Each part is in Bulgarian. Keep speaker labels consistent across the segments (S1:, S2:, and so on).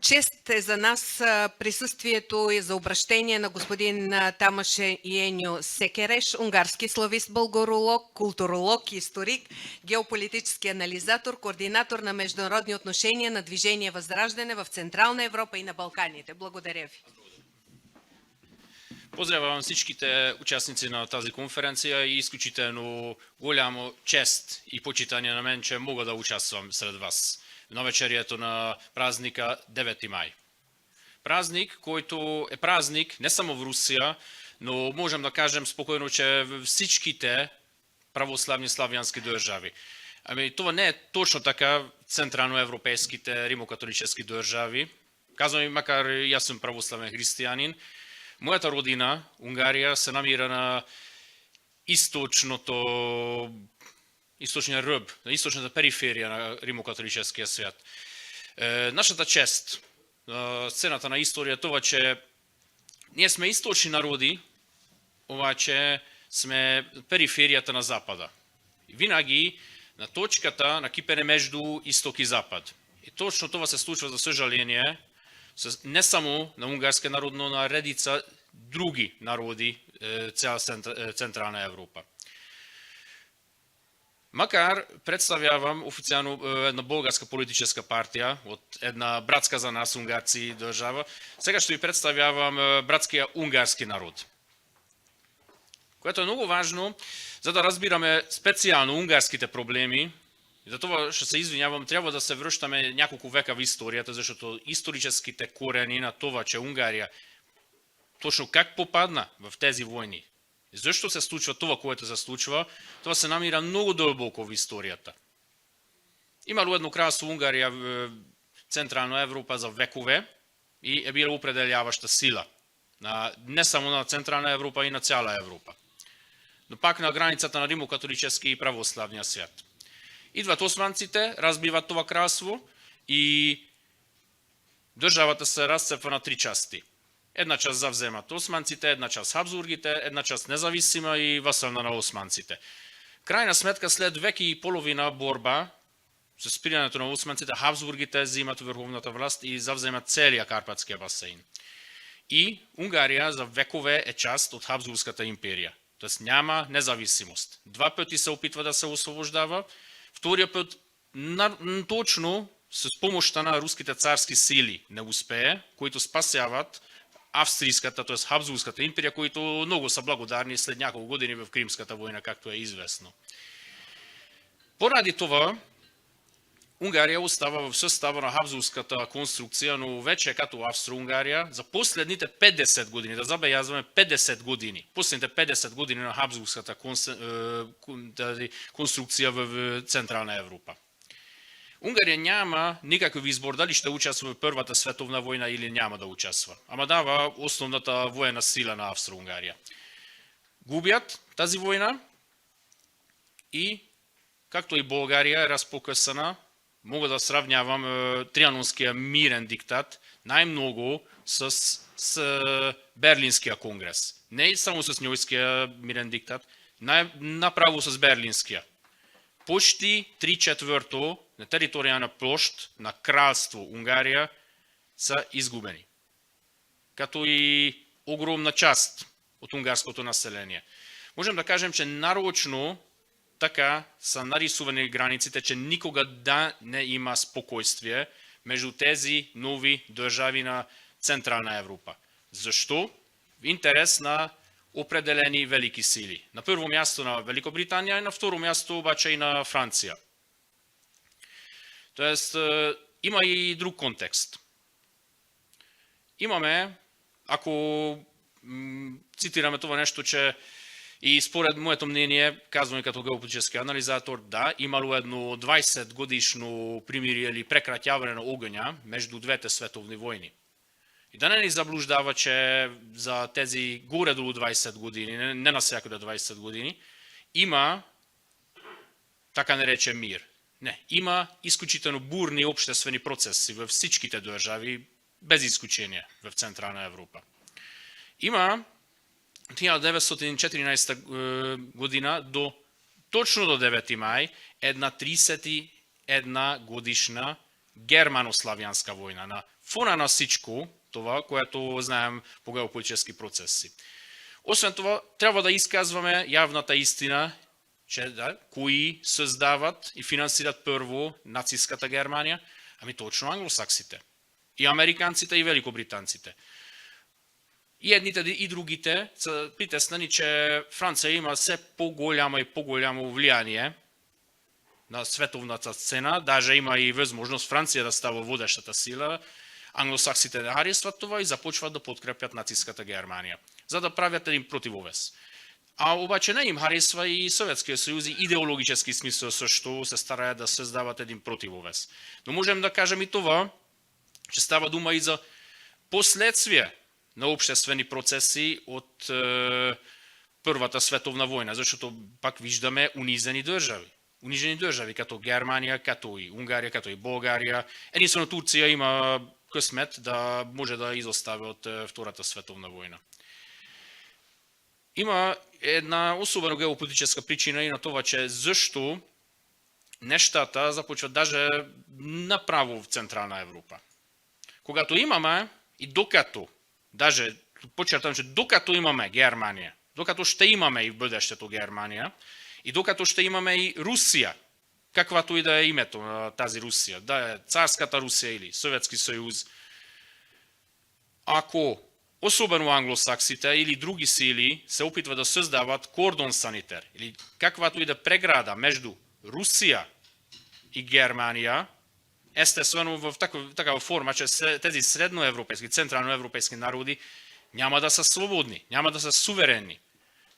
S1: Чест е за нас присъствието и за обращение на господин Тамаш Еньо Секереш, унгарски славист, българолог, културолог, историк, геополитически анализатор, координатор на международни отношения на Движение Възраждане в Централна Европа и на Балканите. Благодаря ви.
S2: Поздравявам всичките участници на тази конференция и изключително голямо чест и почитание на мен, че мога да участвам сред вас в навечерието на празника 9 май. Празник, който е празник не само в Русия, но можем да кажем спокойно, че в всичките православни славянски държави. Ами това не е точно така в централноевропейските римокатолически държави. Казвам и макар и аз съм православен християнин, моята родина, Унгария, се намира на източния ръб, на източната периферия на римокатолическия свят. Нашата чест, сцената на история, това, че ние сме източни народи, обаче сме периферията на Запада. И винаги на точката на кипене между изток и Запад. И точно това се случва, за съжаление, не само на унгарския народ, но на редица други народи цяла Централна Европа. Макар представявам официално една българска политическа партия от една братска за нас, унгарци, държава, сега ще ви представявам братския унгарски народ. Което е много важно, за да разбираме специално унгарските проблеми. И за това ще се извинявам, трябва да се връщаме няколко века в историята, защото историческите корени на това, че Унгария точно как попадна в тези войни, защо се случва това, което се случва, това се намира много дълбоко в историята. Имало едно кралство Унгария в Централна Европа за векове и е била определяваща сила. Не само на Централна Европа и на цяла Европа. Но пак на границата на римокатолически и православния свят. Идват османците, разбиват това кралство и държавата се разцепва на три части. Една част завземат османците, една част Хабсбургите, една част независима и васална на османците. Крайна сметка, след веки и половина борба с спирането на османците, Хабсбургите взимат върховната власт и завземат целия Карпатския басейн. И Унгария за векове е част от Хабсбургската империя. Тоест няма независимост. Два пъти се опитва да се освобождава, втория път точно с помощта на руските царски сили не успее, които спасяват австрийската, т.е. Хабсбургската империя, които много са благодарни след няколко години в Кримската война, както е известно. Поради това, Унгария остава в състава на Хабсбургската конструкция, но вече като Австро-Унгария за последните 50 години, да забелязваме 50 години, последните 50 години на Хабсбургската конструкция в Централна Европа. Унгария няма никакъв избор дали ще участва в Първата световна война или няма да участва. Ама дава основната военна сила на Австро-Унгария. Губят тази война и, както и България е разпокъсана, мога да сравнявам Трианонския мирен диктат най-много с Берлинския конгрес. Не само с Ньойския мирен диктат, направо с Берлинския. Почти 3/4 на териториална площ на кралство Унгария са изгубени. Като и огромна част от унгарското население. Можем да кажем, че нарочно така са нарисувани границите, че никога да не има спокойствие между тези нови държави на Централна Европа. Защо? В интерес на определени велики сили. На първо място на Великобритания и на второ място обаче и на Франция. Тоест, има и друг контекст. Имаме, ако цитираме това нещо, че и според моето мнение, казвам като геополитически анализатор, да, имало едно 20 годишно примирие или прекратяване на огъня между двете световни войни. И да не ни заблуждава, че за тези горе-долу 20 години, не навсякъде 20 години, има така наречен мир. Не, има изключително бурни обществени процеси във всичките държави, без изключение в Централна Европа. Има 1914 година точно до 9 май една 31 годишна германо-славянска война на фона на всичко това, което знаем по геополитически процеси. Освен това, трябва да изказваме явната истина, че кои създават и финансират първо нацистската Германия, ами точно англосаксите. И американците, и великобританците. И едните и другите са притеснени, че Франция има все по-голямо и по-голямо влияние на световната сцена, даже има и възможност Франция да става водещата сила. Англосаксите не харесват това и започват да подкрепят нацистската Германия, за да правят един противовес. А обаче не им харесва и Съветския съюз и идеологически смисъл също се стараят да създават един противовес. Но можем да кажем и това, че става дума и за последствия на обществени процеси от Първата световна война, защото пак виждаме унизени държави, като Германия, като и Унгария, като и България. Единствено Турция има късмет да може да изостави от Втората световна война. Има една особено геополитическа причина и на това, че защо нещата започват даже направо в Централна Европа. Когато имаме и докато, даже подчертавам, че докато имаме Германия, докато ще имаме и в бъдещето Германия, и докато ще имаме и Русия, каквато и да е името на тази Русия, да е царската Русия или Съветски съюз, ако особено англосаксите или други сили се опитват да създават кордон санитар или каквато и да преграда между Русия и Германия, естествено в такава форма, че тези средноевропейски, централноевропейски народи няма да са свободни, няма да са суверенни.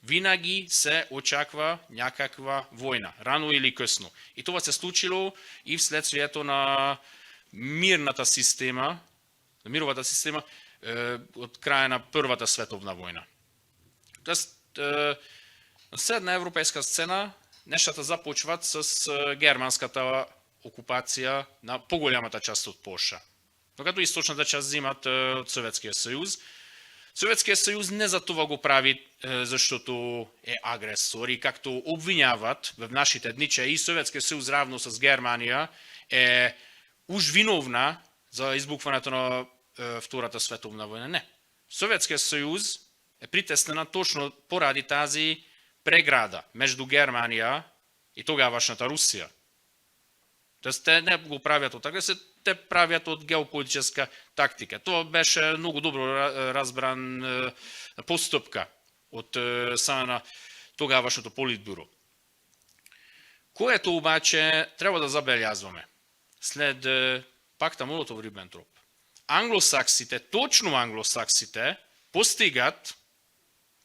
S2: Винаги се очаква някаква война, рано или късно. И това се случило и вследствието на мировата система от края на Първата световна война. Тоест, на средна европейска сцена нещата започват с германската окупация на по-голямата част от Полша. Докато източната част взимат от Съветския съюз. Съветския съюз не за това го прави, защото е агресор и както обвиняват в нашите дни, че и Съветския съюз равно с Германия е уж виновна за избухването на Втората световна война. Не. Съветския съюз е притеснена точно поради тази преграда между Германия и тогавашната Русия. Тоест, те не го правят от агресия, те правят от геополитическа тактика. Това беше много добро разбран постъпка от страна на тогавашното политбюро. Което обаче трябва да забелязваме след пакта Молотов-Рибентроп. Англосаксите, точно англосаксите, постигат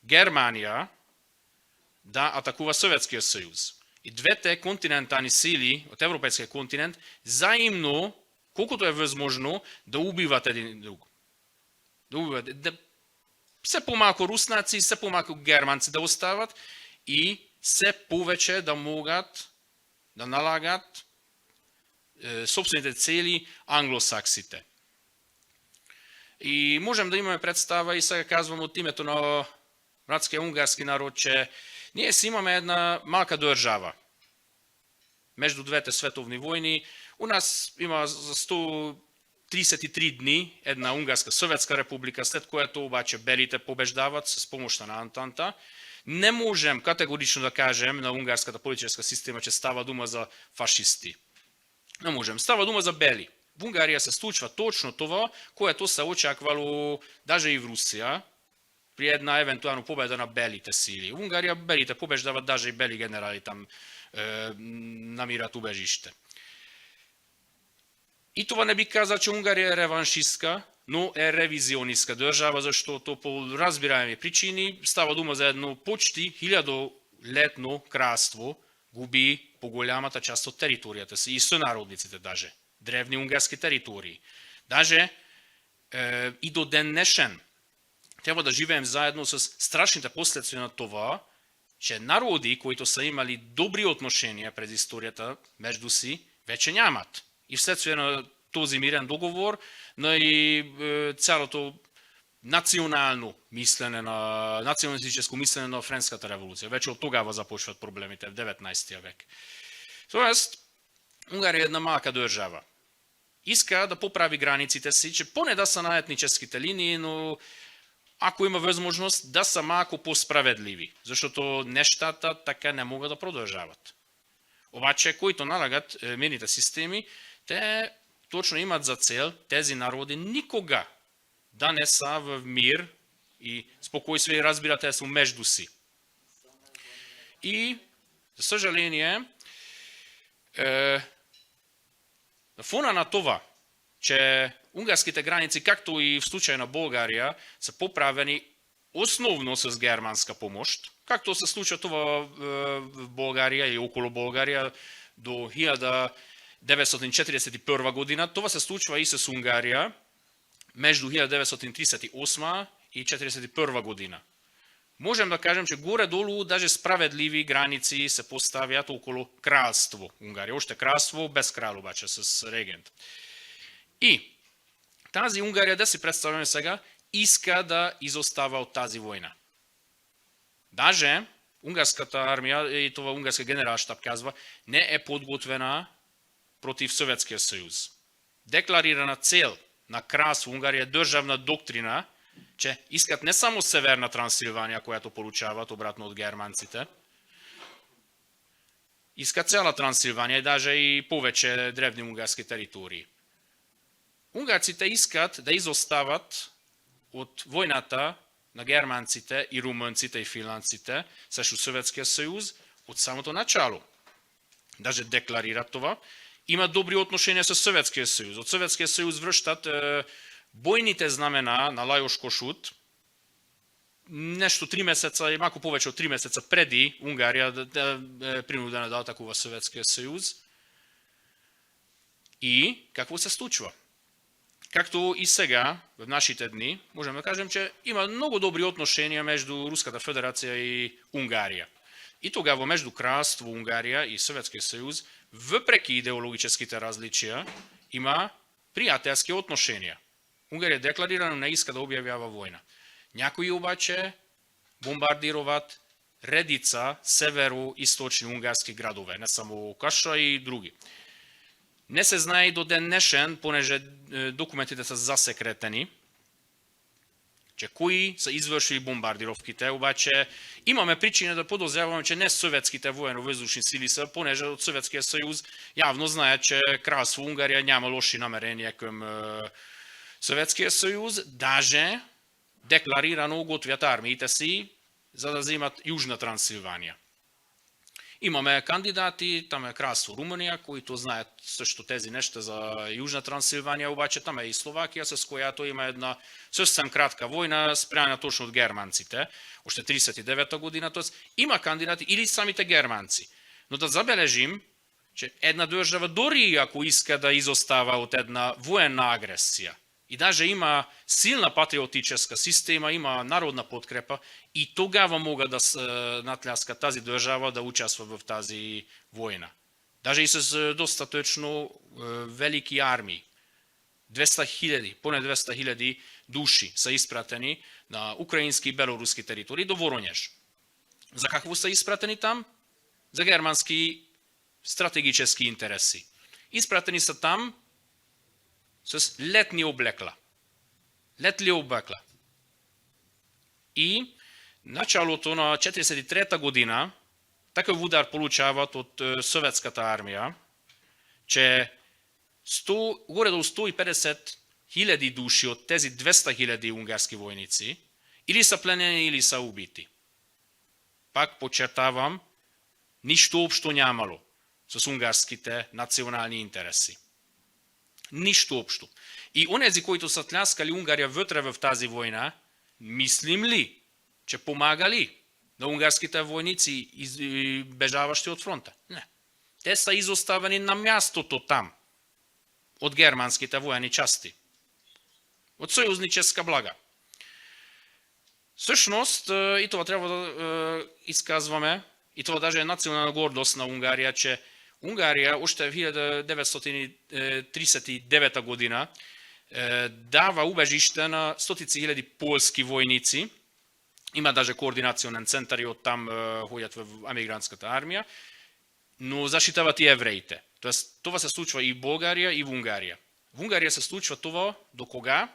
S2: Германия да атакува Съветския съюз. И двете континентални сили от европейския континент взаимно, колкото е възможно, да убиват един друг. Все по-малко руснаци, все по-малко германци да остават и все повече да могат да налагат собствените цели англосаксите. И можем да имаме представа, и сега казвам от името на братския унгарски народ, че ние си имаме една малка държава. Между двете световни войни у нас има за 133 дни една унгарска съветска република, след което обаче белите побеждават с помощта на Антанта. Не можем категорично да кажем на унгарската политическа система, че става дума за фашисти. Не можем. Става дума за бели. В Унгария се случва точно това, което се очаквало даже и в Русия, при една евентуално победа на белите сили. В Унгария белите побеждават, даже и бели генерали там намират убежище. И това не би казал, че Унгария е реваншистка, но е ревизионистка държава, защото по разбираеми причини става дума за едно почти 1000-летно кралство, губи по голямата част от територията си и сънародниците даже. Древни унгарски територии. Даже и до ден днешен трябва да живеем заедно с страшните последствия на това, че народи, които са имали добри отношения през историята между си, вече нямат. И вследствие на този мирен договор, но и цялото националистическо мислене на Френската революция. Вече от тогава започват проблемите в 19 век. Тоест, Унгария е една малка държава. иска да поправи границите си, че поне да са на етническите линии, но ако има възможност да са малко по-справедливи, защото нештата така не могат да продължават. Обаче, които налагат мирните системи, те точно имат за цел тези народи никога да не са в мир и спокойствие, разбирате се между си. И, за съжаление, на фона на това, че унгарските граници, както и в случай на България, са поправени основно с германска помощ, както се случва това в България и около България до 1941 година, това се случва и с Унгария между 1938 и 1941 година. Можем да кажем, че горе-долу даже справедливи граници се поставят около кралство Унгария. Още кралство без крал обаче, с регент. И тази Унгария, да си представяме сега, иска да изостава от тази война. Даже унгарската армия, и това унгарска генералштаб казва, не е подготвена против Съветския съюз. Декларирана цел на кралство Унгария е държавна доктрина, че искат не само Северна Трансилвания, която получават обратно от германците, искат цяла Трансилвания, даже и повече древни унгарски територии. Унгарците искат да изостават от войната на германците и румънците и финландците срещу Съветския съюз от самото начало. Даже декларират това. Имат добри отношения с Съветския съюз. От Съветския съюз връщат бойните знамена на Лайош Кошут нещо 3 месеца и малко повече от 3 месеца преди Унгария да е принудена да атакува Съветския съюз. И какво се случва? Както и сега, в нашите дни, можем да кажем, че има много добри отношения между Руската федерация и Унгария. И тогава между Кралство Унгария и Съветския съюз, въпреки идеологическите различия, има приятелски отношения. Унгария декларирано не иска да обявява война. Някои обаче бомбардироват редица северо-источни унгарски градове, не само Каша и други. Не се знае и до ден днешен, понеже документите са засекретени, че кои са извършили бомбардировките, обаче имаме причина да подозряваме, че не съветските военно-въздушни сили са, понеже от Съветския съюз явно знаят, че Кралство Унгария няма лоши намерения към Съветския съюз, даже декларирано готвят армиите си, за да взимат Южна Трансилвания. Имаме кандидати, там е Кралство Румъния, които знаят също тези неща за Южна Трансилвания, обаче там е и Словакия, с която има една съвсем кратка война, спряна точно от германците, още 1939 година, т.е. има кандидати или самите германци. Но да забележим, че една държава, дори ако иска да изостава от една военна агресия, и даже има силна патриотическа система, има народна подкрепа, и тогава могат да натляскат тази държава да участва в тази война. Даже и с достатъчно велики армии. 200 000, поне 200 000 души са изпратени на украински и белоруски територии до Воронеж. За какво са изпратени там? За германски стратегически интереси. Изпратени са там с летни облекла. Летли облекла. И началото на 1943 година такъв удар получават от съветската армия, че горе до 150 000 души от тези 200 000 унгарски войници или са пленени, или са убити. Пак подчертавам, нищо общо нямало с унгарските национални интереси. Нищо общо. И онези, които са тляскали Унгария вътре в тази война, мислим ли, че помагали на унгарските войници, бежаващи от фронта? Не. Те са изоставени на мястото там от германските военни части. От съюзническа блага. Всъщност, и това трябва да изказваме, и това даже е национална гордост на Унгария, че Унгария още в 1939 година дава убежище на стотици хиляди полски войници. Има даже координационен център и оттам ходят в емигрантската армия, но защитават и евреите. Тоест, това се случва и в България, и в Унгария. Во Унгарија се случва това до кога?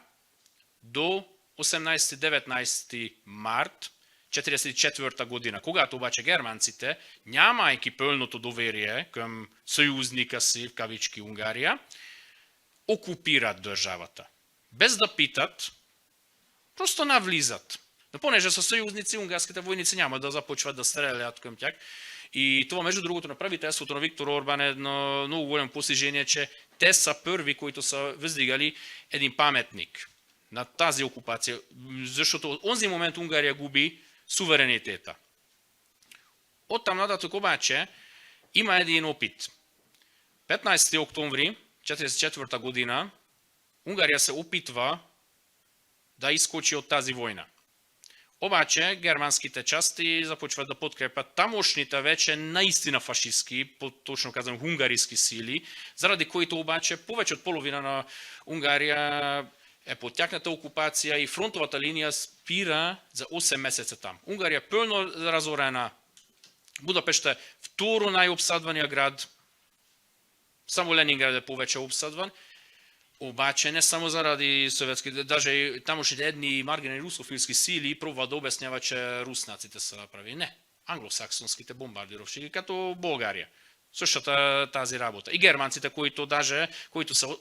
S2: До 18-19 март 1944 година, когато обаче германците, нямајќи пълното доверие към сојузника си, в кавички Унгарија, окупират државата. Без да питат, просто навлизат. Но понеже са сојузници, унгарските војници няма да започват да стрелят към тях. И това, между другото, на правителството на Виктор Орбан е едно много голямо постижение, че те са први, които са въздигали един паметник на тази окупација, защото од онзи момент Унгарија губи суверенитета. Од там нататък обаче има един опит. 15. октомври 1944 година Унгарија се опитва да искочи од тази војна. Обаче германските части започват да подкрепат тамошните вече наистина фашистски, точно казам хунгариски сили, заради които обаче повеќе од половина на Унгарија е под тяхната окупација и фронтовата линија спира за 8 месеца там. Унгарија пълно разорена, Будапешта е второ најобсадваниот град, само Ленинград е повеќе обсадван, обаче не само заради советски, даже и тамошните едни маргинални русофилски сили пробваат да обясняват, че руснаците се направи. Не, англосаксонските бомбардировши, като Българија. Същата тази работа. И германците, които даже,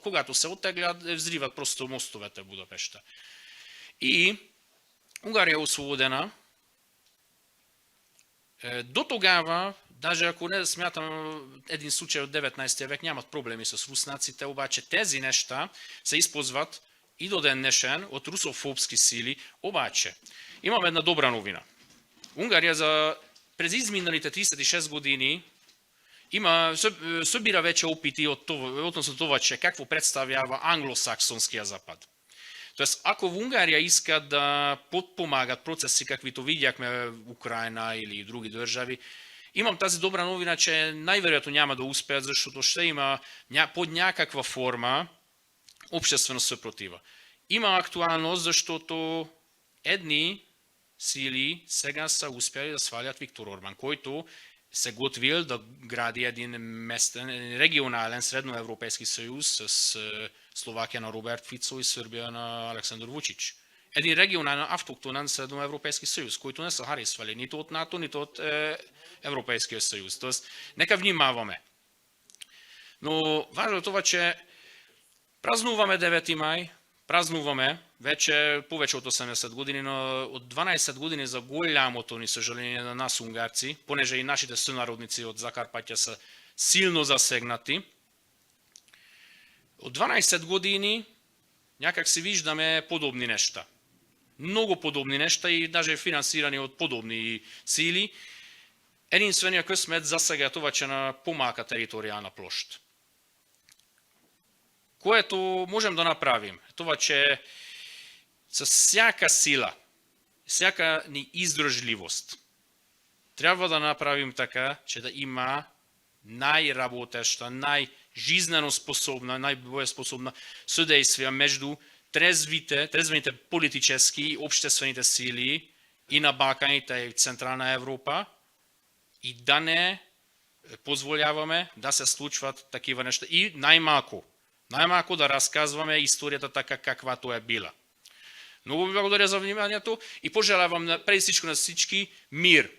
S2: когато се оттеглят, взриват просто мостовете в Будапешта. И Унгарија е освободена. До тогава, даже ако не смятам един случай от 19 век, нямат проблеми с руснаците, обаче тези неща се използват и до ден днешен от русофобски сили. Обаче, имам една добра новина. Унгарија през изминалите 36 години собира вече опити относно това, че какво представява англосаксонския запад. Тоест, ако в Унгарија искат да подпомагат процеси, каквито видяхме в Украина или други държави, имам тази добра новина, че најверојатно няма да успеат, защото ще има под някаква форма обществена съпротива. Има актуалност, защото едни сили сега са успели да свалят Виктор Орбан, който се готвил да гради един местен, регионален средноевропейски съюз с Словакија на Роберт Фицо и Србија на Александр Вучич. Един регионален автохтонен средноевропейски съюз, които не са харесвали нито от НАТО, нито от Европейския съюз. Тоест, нека внимаваме. Но важно е това, че празнуваме 9 мај, празнуваме вече повече от 80 години, но от 12 години за голямото ни съжаление на нас унгарци, понеже и нашите сънародници от Закарпатја са силно засегнати. От 12 години някак си виждаме подобни неща. Много подобни неща и даже финансирани от подобни сили. Единственият късмет засега е това, че на по-малка териториална площ. Което можем да направим, това, че с всяка сила, всяка ни издржливост, трябва да направим така, че да има најработеща, најжизнено способна, најбоеспособна съдействие между трезвите политически и обществените сили и на Балканите и Централна Европа и да не позволяваме да се случват такива неща. И најмалку да разказваме историјата така каквато е била. Много ви благодаря за вниманието и пожелавам преди всичко на всички мир.